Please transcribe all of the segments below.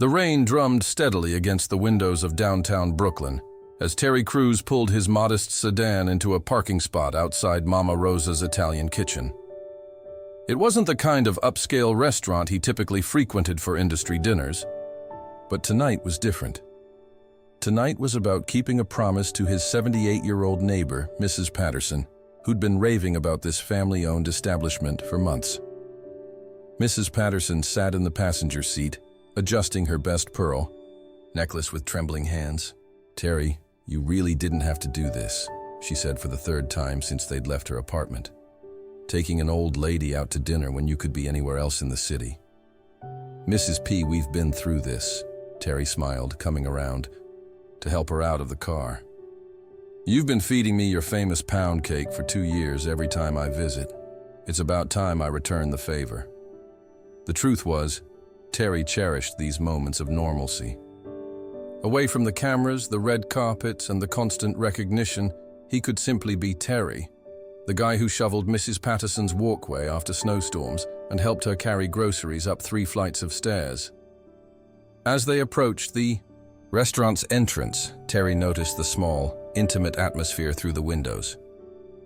The rain drummed steadily against the windows of downtown Brooklyn as Terry Crews pulled his modest sedan into a parking spot outside Mama Rosa's Italian kitchen. It wasn't the kind of upscale restaurant he typically frequented for industry dinners, but tonight was different. Tonight was about keeping a promise to his 78-year-old neighbor, Mrs. Patterson, who'd been raving about this family-owned establishment for months. Mrs. Patterson sat in the passenger seat, adjusting her best pearl necklace with trembling hands. "Terry, you really didn't have to do this," she said for the third time since they'd left her apartment. "Taking an old lady out to dinner when you could be anywhere else in the city." "Mrs. P, we've been through this," Terry smiled, coming around to help her out of the car. "You've been feeding me your famous pound cake for 2 years every time I visit. It's about time I return the favor." The truth was, Terry cherished these moments of normalcy. Away from the cameras, the red carpets, and the constant recognition, he could simply be Terry, the guy who shoveled Mrs. Patterson's walkway after snowstorms and helped her carry groceries up 3 flights of stairs. As they approached the restaurant's entrance, Terry noticed the small, intimate atmosphere through the windows.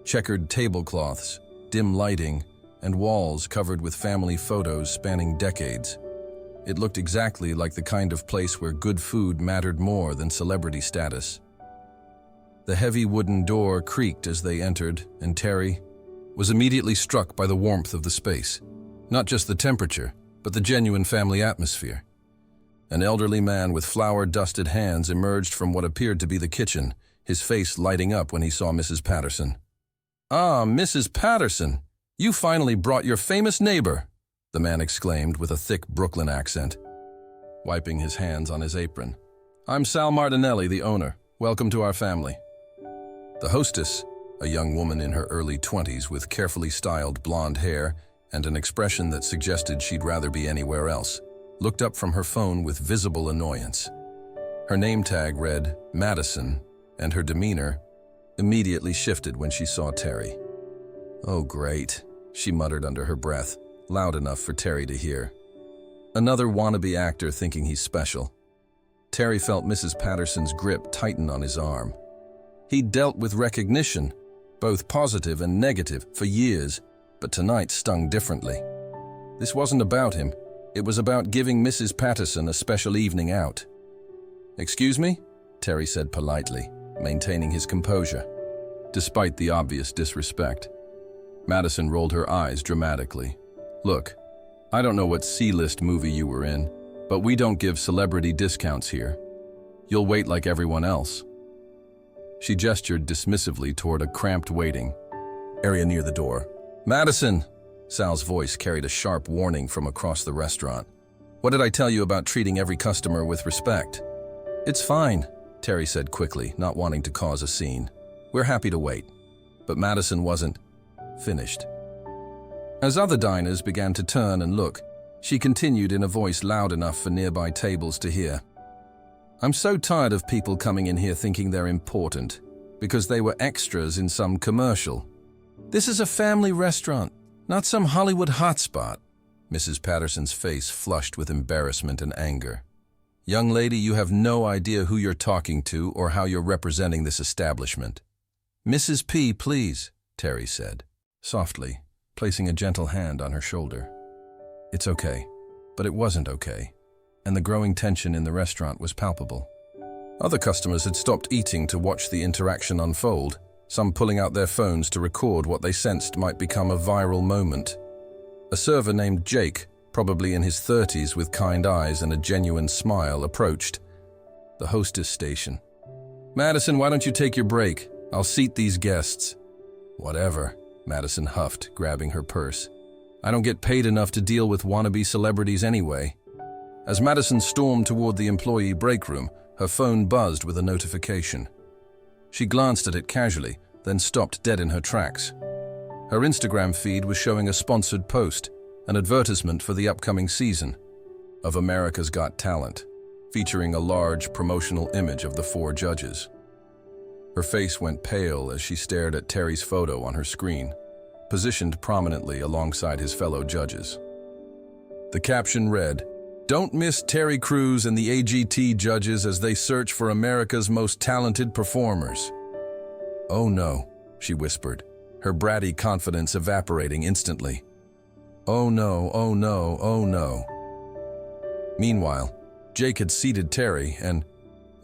Checkered tablecloths, dim lighting, and walls covered with family photos spanning decades. It looked exactly like the kind of place where good food mattered more than celebrity status. The heavy wooden door creaked as they entered, and Terry was immediately struck by the warmth of the space. Not just the temperature, but the genuine family atmosphere. An elderly man with flour-dusted hands emerged from what appeared to be the kitchen, his face lighting up when he saw Mrs. Patterson. "Ah, Mrs. Patterson! You finally brought your famous neighbor," the man exclaimed with a thick Brooklyn accent, wiping his hands on his apron. "I'm Sal Martinelli, the owner. Welcome to our family." The hostess, a young woman in her early 20s with carefully styled blonde hair and an expression that suggested she'd rather be anywhere else, looked up from her phone with visible annoyance. Her name tag read Madison, and her demeanor immediately shifted when she saw Terry. "Oh, great," she muttered under her breath, loud enough for Terry to hear. Another wannabe actor thinking he's special. Terry felt Mrs. Patterson's grip tighten on his arm. He'd dealt with recognition, both positive and negative, for years, but tonight stung differently. This wasn't about him. It was about giving Mrs. Patterson a special evening out. "Excuse me?" Terry said politely, maintaining his composure, despite the obvious disrespect. Madison rolled her eyes dramatically. "Look, I don't know what C-list movie you were in, but we don't give celebrity discounts here. You'll wait like everyone else." She gestured dismissively toward a cramped waiting area near the door. "Madison!" Sal's voice carried a sharp warning from across the restaurant. "What did I tell you about treating every customer with respect?" "It's fine," Terry said quickly, not wanting to cause a scene. "We're happy to wait." But Madison wasn't finished. As other diners began to turn and look, she continued in a voice loud enough for nearby tables to hear. "I'm so tired of people coming in here thinking they're important because they were extras in some commercial. This is a family restaurant, not some Hollywood hotspot." Mrs. Patterson's face flushed with embarrassment and anger. "Young lady, you have no idea who you're talking to or how you're representing this establishment." "Mrs. P, please," Terry said, softly, placing a gentle hand on her shoulder. It's okay, but it wasn't okay, and the growing tension in the restaurant was palpable. Other customers had stopped eating to watch the interaction unfold, some pulling out their phones to record what they sensed might become a viral moment. A server named Jake, probably in his 30s with kind eyes and a genuine smile, approached the hostess station. "Madison, why don't you take your break? I'll seat these guests." "Whatever," Madison huffed, grabbing her purse. "I don't get paid enough to deal with wannabe celebrities anyway." As Madison stormed toward the employee break room, her phone buzzed with a notification. She glanced at it casually, then stopped dead in her tracks. Her Instagram feed was showing a sponsored post, an advertisement for the upcoming season of America's Got Talent, featuring a large promotional image of the 4 judges. Her face went pale as she stared at Terry's photo on her screen, positioned prominently alongside his fellow judges. The caption read, Don't miss Terry Crews and the AGT judges as they search for America's most talented performers. Oh no, she whispered, her bratty confidence evaporating instantly. Oh no, oh no, oh no. Meanwhile, Jake had seated Terry and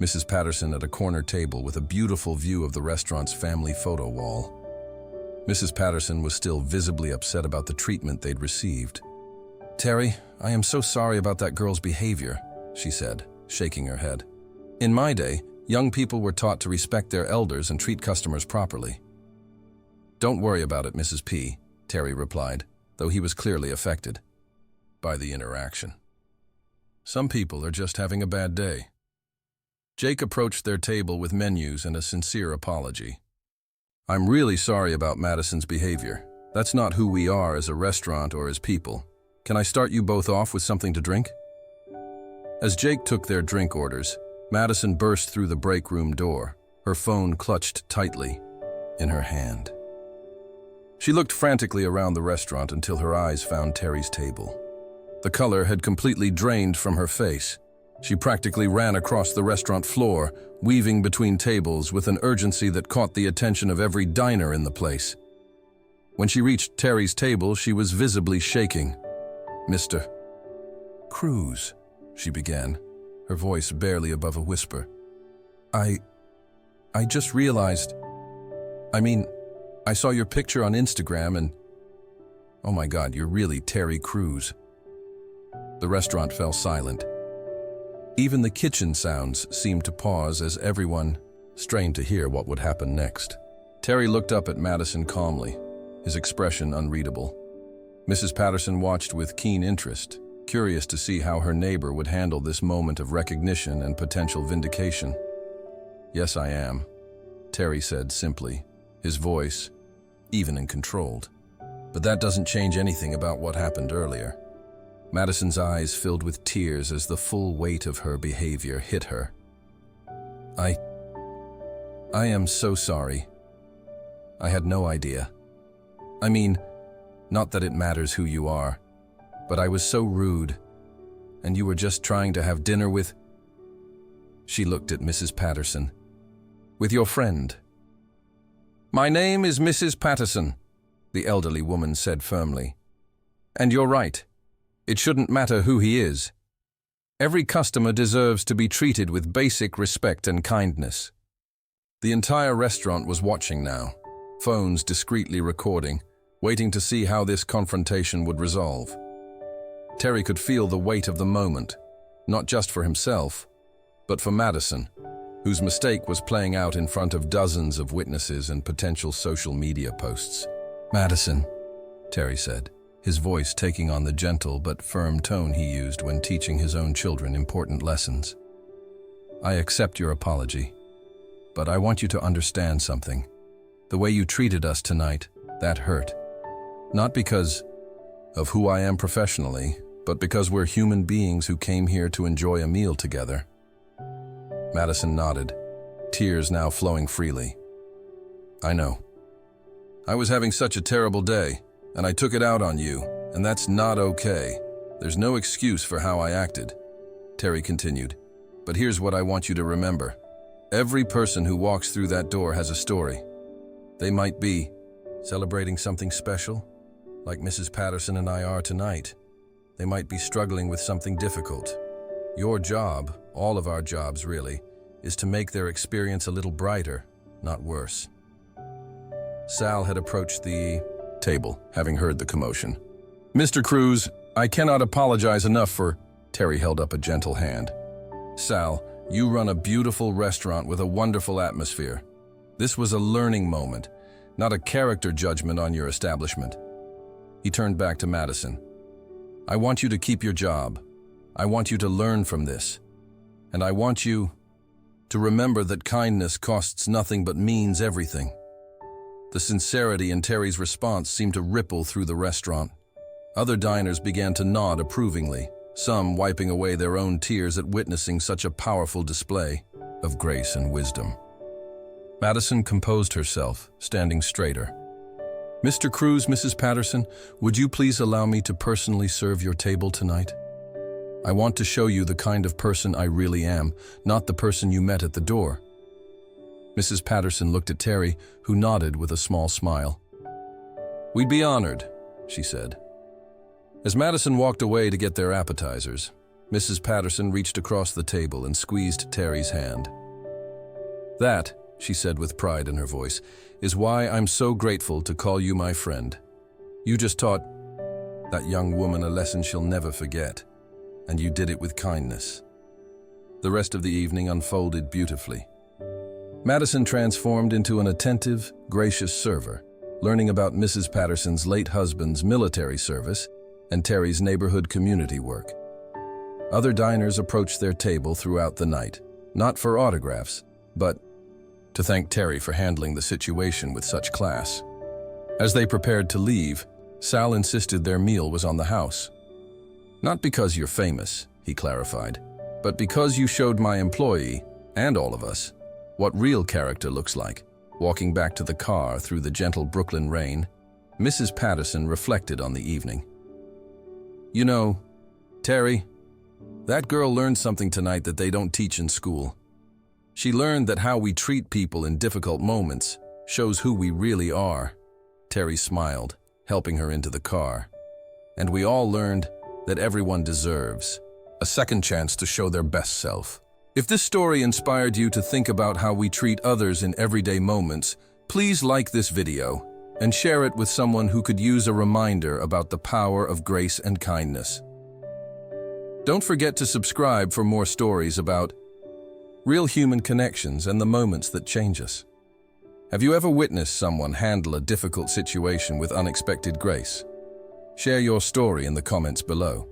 Mrs. Patterson at a corner table with a beautiful view of the restaurant's family photo wall. Mrs. Patterson was still visibly upset about the treatment they'd received. "Terry, I am so sorry about that girl's behavior," she said, shaking her head. "In my day, young people were taught to respect their elders and treat customers properly." "Don't worry about it, Mrs. P," Terry replied, though he was clearly affected by the interaction. Some people are just having a bad day. Jake approached their table with menus and a sincere apology. "I'm really sorry about Madison's behavior. That's not who we are as a restaurant or as people. Can I start you both off with something to drink?" As Jake took their drink orders, Madison burst through the break room door, her phone clutched tightly in her hand. She looked frantically around the restaurant until her eyes found Terry's table. The color had completely drained from her face. She practically ran across the restaurant floor, weaving between tables with an urgency that caught the attention of every diner in the place. When she reached Terry's table, she was visibly shaking. "Mr. Crews," she began, her voice barely above a whisper. I just realized, I saw your picture on Instagram and, oh my God, you're really Terry Crews." The restaurant fell silent. Even the kitchen sounds seemed to pause as everyone strained to hear what would happen next. Terry looked up at Madison calmly, his expression unreadable. Mrs. Patterson watched with keen interest, curious to see how her neighbor would handle this moment of recognition and potential vindication. "Yes, I am," Terry said simply, his voice even and controlled. "But that doesn't change anything about what happened earlier." Madison's eyes filled with tears as the full weight of her behavior hit her. I am so sorry. I had no idea. Not that it matters who you are, but I was so rude, and you were just trying to have dinner with..." She looked at Mrs. Patterson. "With your friend." "My name is Mrs. Patterson," the elderly woman said firmly. "And you're right. It shouldn't matter who he is. Every customer deserves to be treated with basic respect and kindness." The entire restaurant was watching now, phones discreetly recording, waiting to see how this confrontation would resolve. Terry could feel the weight of the moment, not just for himself, but for Madison, whose mistake was playing out in front of dozens of witnesses and potential social media posts. "Madison," Terry said, his voice taking on the gentle but firm tone he used when teaching his own children important lessons. "I accept your apology, but I want you to understand something. The way you treated us tonight, that hurt. Not because of who I am professionally, but because we're human beings who came here to enjoy a meal together." Madison nodded, tears now flowing freely. "I know. I was having such a terrible day, and I took it out on you, and that's not okay. There's no excuse for how I acted," Terry continued. "But here's what I want you to remember. Every person who walks through that door has a story. They might be celebrating something special, like Mrs. Patterson and I are tonight. They might be struggling with something difficult. Your job, all of our jobs really, is to make their experience a little brighter, not worse." Sal had approached the table, having heard the commotion. "Mr. Crews, I cannot apologize enough for..." Terry held up a gentle hand. "Sal, you run a beautiful restaurant with a wonderful atmosphere. This was a learning moment, not a character judgment on your establishment." He turned back to Madison. "I want you to keep your job. I want you to learn from this. And I want you to remember that kindness costs nothing but means everything." The sincerity in Terry's response seemed to ripple through the restaurant. Other diners began to nod approvingly, some wiping away their own tears at witnessing such a powerful display of grace and wisdom. Madison composed herself, standing straighter. "Mr. Crews, Mrs. Patterson, would you please allow me to personally serve your table tonight?" I want to show you the kind of person I really am, not the person you met at the door." Mrs. Patterson looked at Terry, who nodded with a small smile. "We'd be honored," she said. As Madison walked away to get their appetizers, Mrs. Patterson reached across the table and squeezed Terry's hand. "That," she said with pride in her voice, "is why I'm so grateful to call you my friend. You just taught that young woman a lesson she'll never forget, and you did it with kindness." The rest of the evening unfolded beautifully. Madison transformed into an attentive, gracious server, learning about Mrs. Patterson's late husband's military service and Terry's neighborhood community work. Other diners approached their table throughout the night, not for autographs, but to thank Terry for handling the situation with such class. As they prepared to leave, Sal insisted their meal was on the house. "Not because you're famous," he clarified, "but because you showed my employee, and all of us, what real character looks like." Walking back to the car through the gentle Brooklyn rain, Mrs. Patterson reflected on the evening. "You know, Terry, that girl learned something tonight that they don't teach in school. She learned that how we treat people in difficult moments shows who we really are." Terry smiled, helping her into the car. "And we all learned that everyone deserves a second chance to show their best self." If this story inspired you to think about how we treat others in everyday moments, please like this video and share it with someone who could use a reminder about the power of grace and kindness. Don't forget to subscribe for more stories about real human connections and the moments that change us. Have you ever witnessed someone handle a difficult situation with unexpected grace? Share your story in the comments below.